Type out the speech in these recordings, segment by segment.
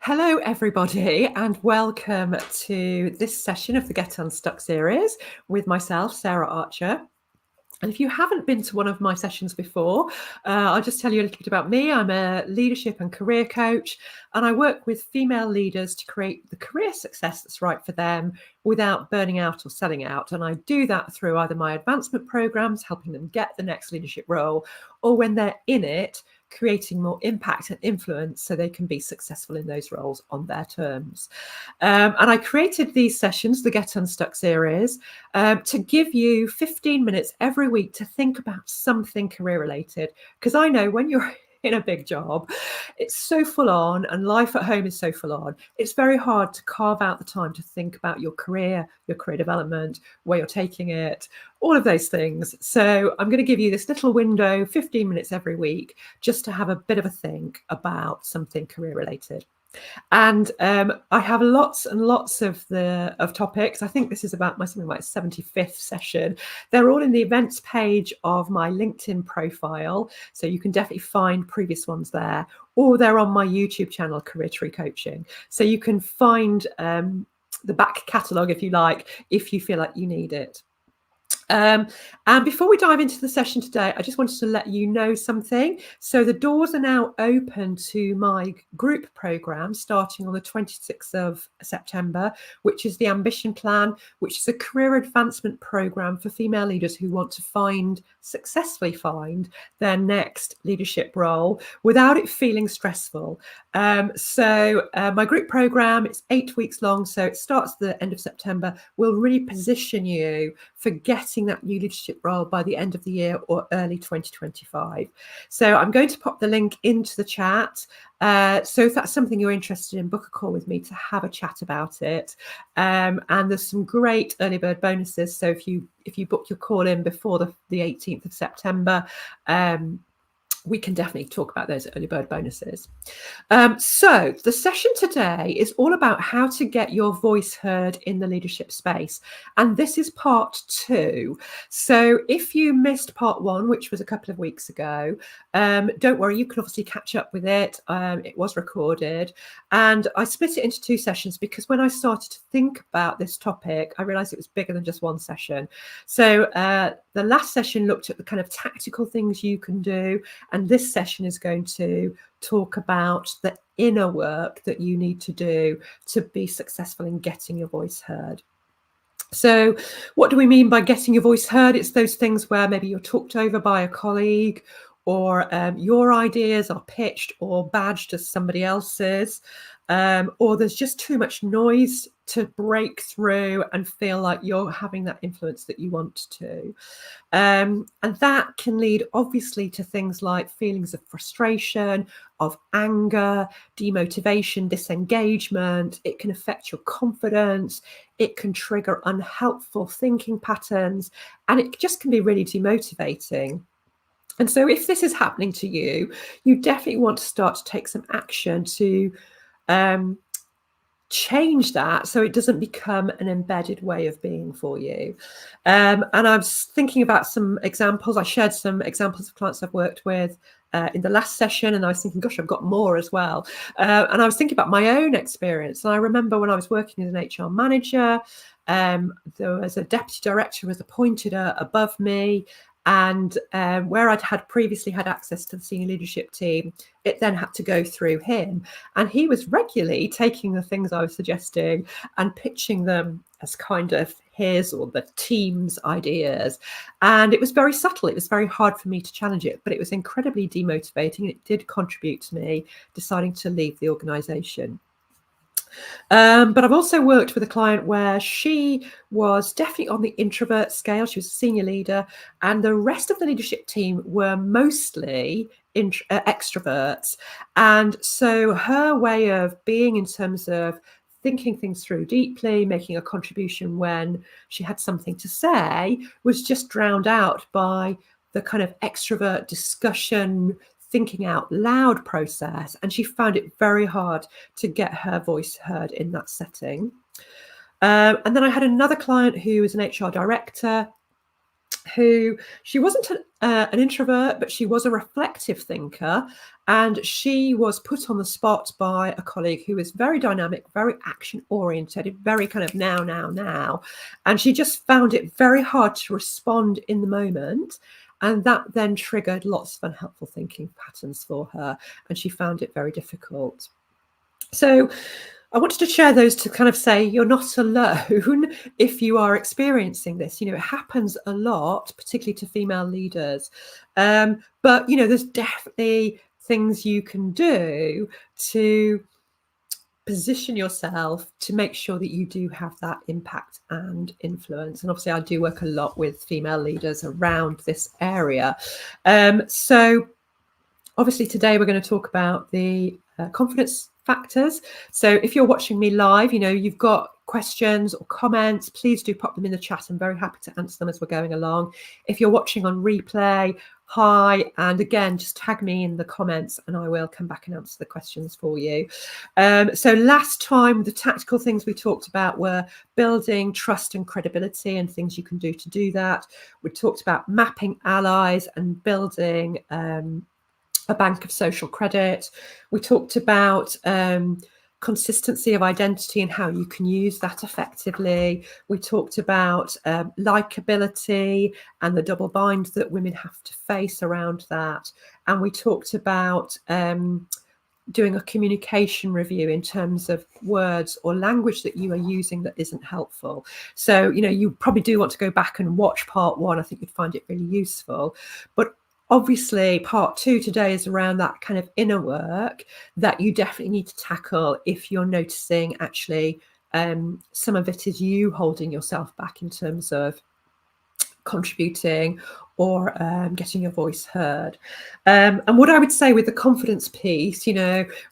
Hello, everybody, and welcome to this session of the Get Unstuck series with myself, Sarah Archer. And if you haven't been to one of my sessions before, I'll just tell you a little bit about me. I'm a leadership and career coach, and I work with female leaders to create the career success that's right for them without burning out or selling out. And I do that through either my advancement programs, helping them get the next leadership role, or when they're in it, creating more impact and influence so they can be successful in those roles on their terms. And I created these sessions, the Get Unstuck series, to give you 15 minutes every week to think about something career related. Because I know when you're in a big job, it's so full on and life at home is so full on. It's very hard to carve out the time to think about your career development, where you're taking it, all of those things. So I'm going to give you this little window, 15 minutes every week, just to have a bit of a think about something career related. And I have lots and lots of topics. I think this is about something like 75th session. They're all in the events page of my LinkedIn profile, so you can definitely find previous ones there, or they're on my YouTube channel, Career Tree Coaching. So you can find the back catalogue, if you like, if you feel like you need it. And before we dive into the session today, I just wanted to let you know something. So the doors are now open to my group program starting on the 26th of September, which is the Ambition Plan, which is a career advancement program for female leaders who want to successfully find their next leadership role without it feeling stressful. So my group program, it's 8 weeks long, so it starts at the end of September, will really position you for getting that new leadership role by the end of the year or early 2025. So I'm going to pop the link into the chat. So if that's something you're interested in, book a call with me to have a chat about it. And there's some great early bird bonuses. So if you book your call in before the 18th of September, we can definitely talk about those early bird bonuses. So the session today is all about how to get your voice heard in the leadership space. And this is part 2. So if you missed part 1, which was a couple of weeks ago, don't worry, you can obviously catch up with it. It was recorded. And I split it into 2 sessions because when I started to think about this topic, I realized it was bigger than just one session. So the last session looked at the kind of tactical things you can do. And this session is going to talk about the inner work that you need to do to be successful in getting your voice heard. So what do we mean by getting your voice heard? It's those things where maybe you're talked over by a colleague, or your ideas are pitched or badged as somebody else's, or there's just too much noise to break through and feel like you're having that influence that you want to. And that can lead obviously to things like feelings of frustration, of anger, demotivation, disengagement. It can affect your confidence. It can trigger unhelpful thinking patterns, and it just can be really demotivating. And so if this is happening to you, you definitely want to start to take some action to change that so it doesn't become an embedded way of being for you. And I was thinking about some examples. I shared some examples of clients I've worked with in the last session, and I was thinking, gosh, I've got more as well. And I was thinking about my own experience. And I remember when I was working as an HR manager, there was a deputy director who was appointed above me. And where I'd previously had access to the senior leadership team, it then had to go through him. And he was regularly taking the things I was suggesting and pitching them as kind of his or the team's ideas. And it was very subtle. It was very hard for me to challenge it, but it was incredibly demotivating. It did contribute to me deciding to leave the organisation. But I've also worked with a client where she was definitely on the introvert scale. She was a senior leader, and the rest of the leadership team were mostly extroverts. And so her way of being in terms of thinking things through deeply, making a contribution when she had something to say, was just drowned out by the kind of extrovert discussion, thinking out loud process, and she found it very hard to get her voice heard in that setting. And then I had another client who was an HR director, who she wasn't an introvert, but she was a reflective thinker. And she was put on the spot by a colleague who was very dynamic, very action oriented, very kind of now. And she just found it very hard to respond in the moment. And that then triggered lots of unhelpful thinking patterns for her. And she found it very difficult. So I wanted to share those to kind of say you're not alone if you are experiencing this. It happens a lot, particularly to female leaders. But, there's definitely things you can do to position yourself to make sure that you do have that impact and influence. And obviously I do work a lot with female leaders around this area. So obviously today we're going to talk about the confidence factors. So if you're watching me live, you've got questions or comments, please do pop them in the chat. I'm very happy to answer them as we're going along. If you're watching on replay, hi, and again, just tag me in the comments and I will come back and answer the questions for you. So last time, the tactical things we talked about were building trust and credibility and things you can do to do that. We talked about mapping allies and building a bank of social credit. We talked about consistency of identity and how you can use that effectively. We talked about likability and the double bind that women have to face around that. And we talked about doing a communication review in terms of words or language that you are using that isn't helpful. So, you probably do want to go back and watch part 1. I think you'd find it really useful. But obviously, part 2 today is around that kind of inner work that you definitely need to tackle if you're noticing actually some of it is you holding yourself back in terms of contributing or getting your voice heard. And what I would say with the confidence piece, we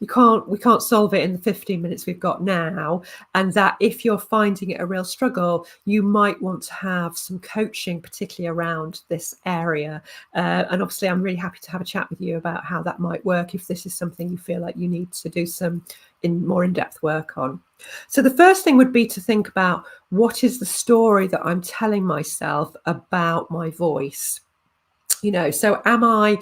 can't solve it in the 15 minutes we've got now. And that if you're finding it a real struggle, you might want to have some coaching, particularly around this area. And obviously, I'm really happy to have a chat with you about how that might work if this is something you feel like you need to do some more in-depth work on. So the first thing would be to think about, what is the story that I'm telling myself about my voice? So am I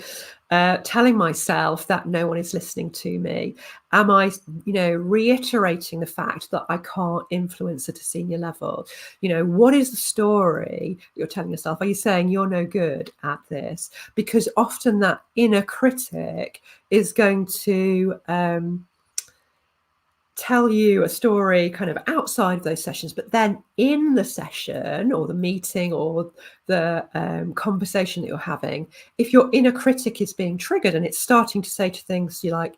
telling myself that no one is listening to me? Am I, reiterating the fact that I can't influence at a senior level? What is the story you're telling yourself? Are you saying you're no good at this? Because often that inner critic is going to tell you a story kind of outside of those sessions, but then in the session or the meeting or the conversation that you're having, if your inner critic is being triggered and it's starting to say to things you like,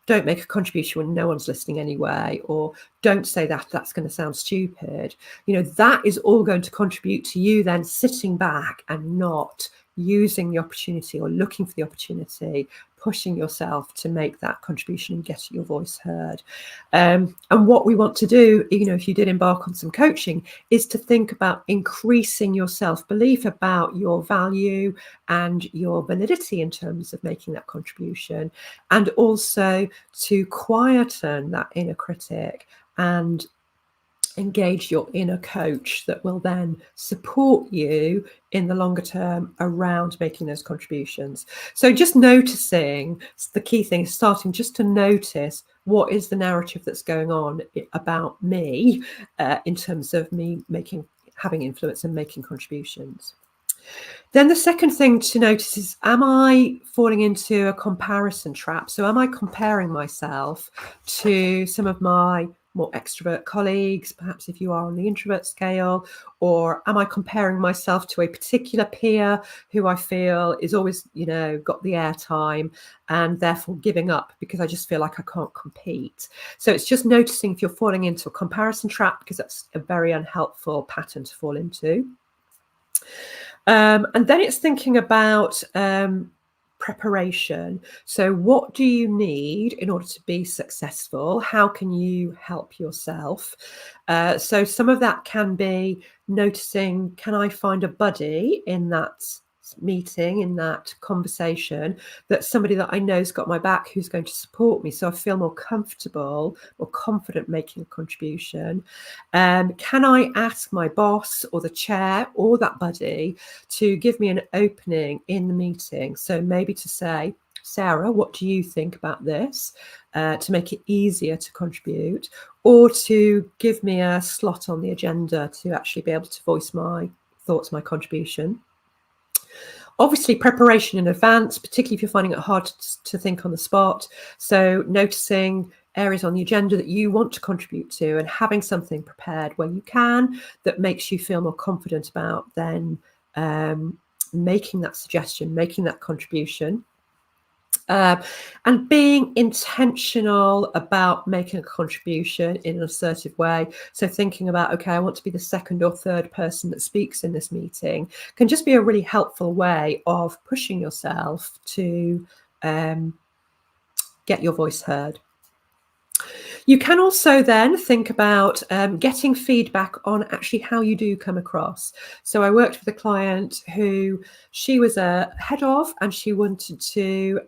don't make a contribution when no one's listening anyway, or don't say that, that's going to sound stupid, that is all going to contribute to you then sitting back and not using the opportunity or looking for the opportunity, pushing yourself to make that contribution and get your voice heard. And what we want to do, if you did embark on some coaching, is to think about increasing your self-belief about your value and your validity in terms of making that contribution, and also to quieten that inner critic and engage your inner coach that will then support you in the longer term around making those contributions. So just noticing, the key thing is starting just to notice what is the narrative that's going on about me in terms of me having influence and making contributions. Then the second thing to notice is, am I falling into a comparison trap? So am I comparing myself to some of my more extrovert colleagues, perhaps if you are on the introvert scale, or am I comparing myself to a particular peer who I feel is always, got the airtime and therefore giving up because I just feel like I can't compete? So it's just noticing if you're falling into a comparison trap, because that's a very unhelpful pattern to fall into. And then it's thinking about preparation. So what do you need in order to be successful? How can you help yourself? So some of that can be noticing, can I find a buddy in that meeting, in that conversation, that somebody that I know has got my back, who's going to support me, so I feel more comfortable or confident making a contribution? Can I ask my boss or the chair or that buddy to give me an opening in the meeting? So maybe to say, Sarah, what do you think about this, to make it easier to contribute, or to give me a slot on the agenda to actually be able to voice my thoughts, my contribution. Obviously, preparation in advance, particularly if you're finding it hard to think on the spot. So noticing areas on the agenda that you want to contribute to and having something prepared where you can that makes you feel more confident about then making that suggestion, making that contribution. And being intentional about making a contribution in an assertive way. So thinking about, okay, I want to be the second or third person that speaks in this meeting can just be a really helpful way of pushing yourself to get your voice heard. You can also then think about getting feedback on actually how you do come across. So I worked with a client who she was a head of, and she wanted to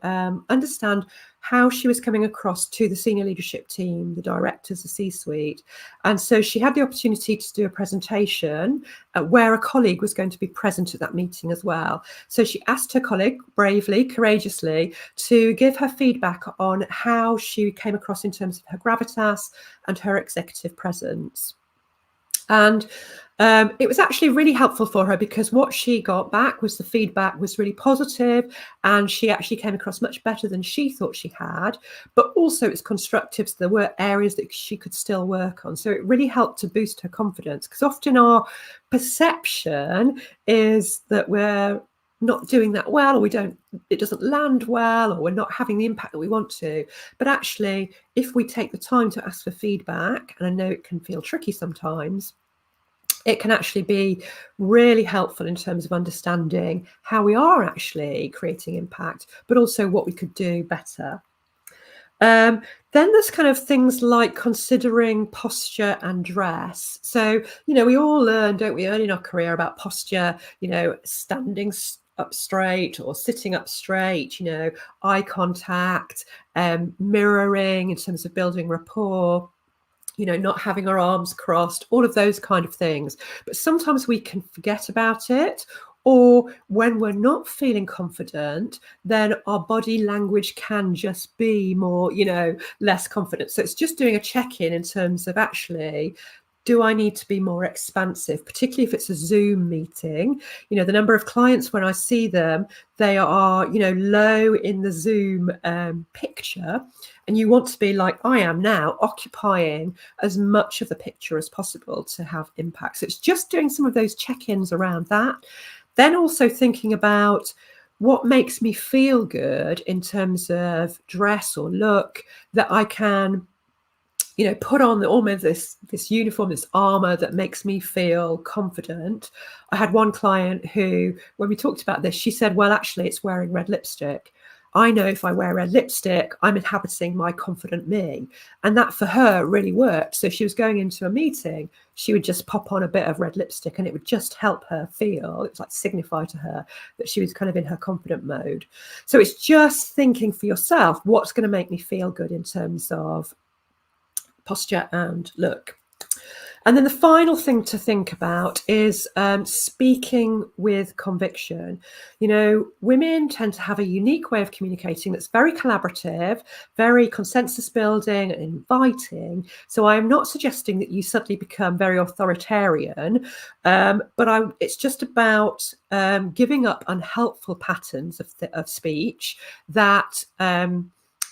understand how she was coming across to the senior leadership team, the directors, the C-suite. And so she had the opportunity to do a presentation where a colleague was going to be present at that meeting as well. So she asked her colleague bravely, courageously, to give her feedback on how she came across in terms of her gravitas and her executive presence. And it was actually really helpful for her, because what she got back was the feedback was really positive, and she actually came across much better than she thought she had, but also it's constructive. So there were areas that she could still work on. So it really helped to boost her confidence, because often our perception is that we're not doing that well, or it doesn't land well, or we're not having the impact that we want to. But actually, if we take the time to ask for feedback, and I know it can feel tricky sometimes, it can actually be really helpful in terms of understanding how we are actually creating impact, but also what we could do better. Then there's kind of things like considering posture and dress. So, we all learn, don't we, early in our career about posture, standing up straight or sitting up straight, eye contact, mirroring in terms of building rapport, not having our arms crossed, all of those kind of things. But sometimes we can forget about it, or when we're not feeling confident, then our body language can just be more, less confident. So it's just doing a check-in in terms of actually, do I need to be more expansive, particularly if it's a Zoom meeting? The number of clients, when I see them, they are, low in the Zoom picture, and you want to be like I am now, occupying as much of the picture as possible to have impact. So it's just doing some of those check-ins around that. Then also thinking about what makes me feel good in terms of dress or look, that I can put on almost this uniform, this armor that makes me feel confident. I had one client who, when we talked about this, she said, well, actually, it's wearing red lipstick. I know if I wear red lipstick, I'm inhabiting my confident me. And that for her really worked. So if she was going into a meeting, she would just pop on a bit of red lipstick, and it would just help her feel, it was like signify to her that she was kind of in her confident mode. So it's just thinking for yourself, what's going to make me feel good in terms of posture and look. And then the final thing to think about is speaking with conviction. Women tend to have a unique way of communicating that's very collaborative, very consensus building and inviting. So I am not suggesting that you suddenly become very authoritarian, but it's just about giving up unhelpful patterns of speech that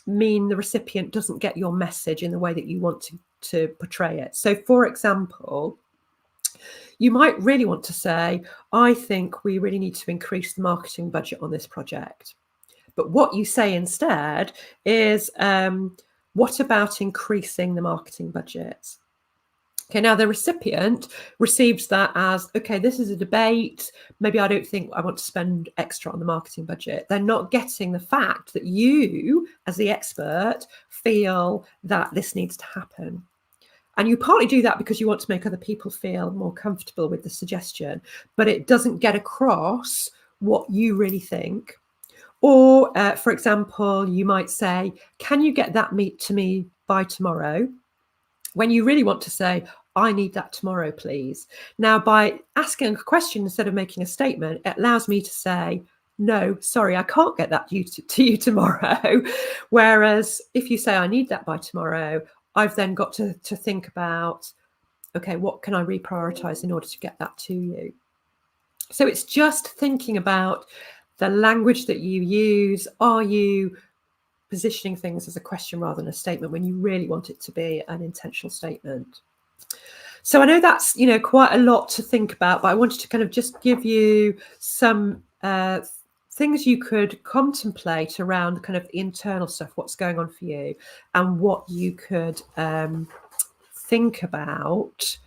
mean the recipient doesn't get your message in the way that you want to portray it. So, for example, you might really want to say, I think we really need to increase the marketing budget on this project. But what you say instead is, what about increasing the marketing budget? Okay, now the recipient receives that as, okay, this is a debate. Maybe I don't think I want to spend extra on the marketing budget. They're not getting the fact that you, as the expert, feel that this needs to happen. And you partly do that because you want to make other people feel more comfortable with the suggestion, but it doesn't get across what you really think. Or, for example, you might say, can you get that meat to me by tomorrow? When you really want to say, I need that tomorrow, please. Now, by asking a question instead of making a statement, it allows me to say, no, sorry, I can't get that to you tomorrow. Whereas if you say, I need that by tomorrow, I've then got to think about, okay, what can I reprioritize in order to get that to you? So it's just thinking about the language that you use. Are you positioning things as a question rather than a statement when you really want it to be an intentional statement? So I know that's, quite a lot to think about, but I wanted to kind of just give you some things you could contemplate around kind of the internal stuff, what's going on for you, and what you could think about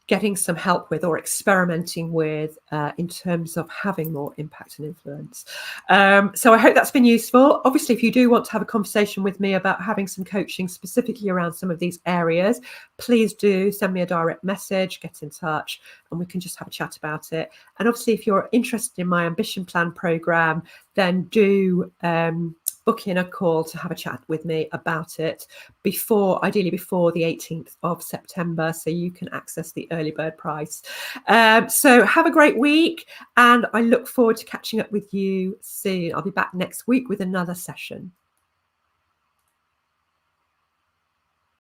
getting some help with or experimenting with in terms of having more impact and influence. So I hope that's been useful. Obviously, if you do want to have a conversation with me about having some coaching specifically around some of these areas, please do send me a direct message, get in touch, and we can just have a chat about it. And obviously, if you're interested in my Ambition Plan program, then do book in a call to have a chat with me about it ideally before the 18th of September, so you can access the early bird price. So have a great week, and I look forward to catching up with you soon. I'll be back next week with another session.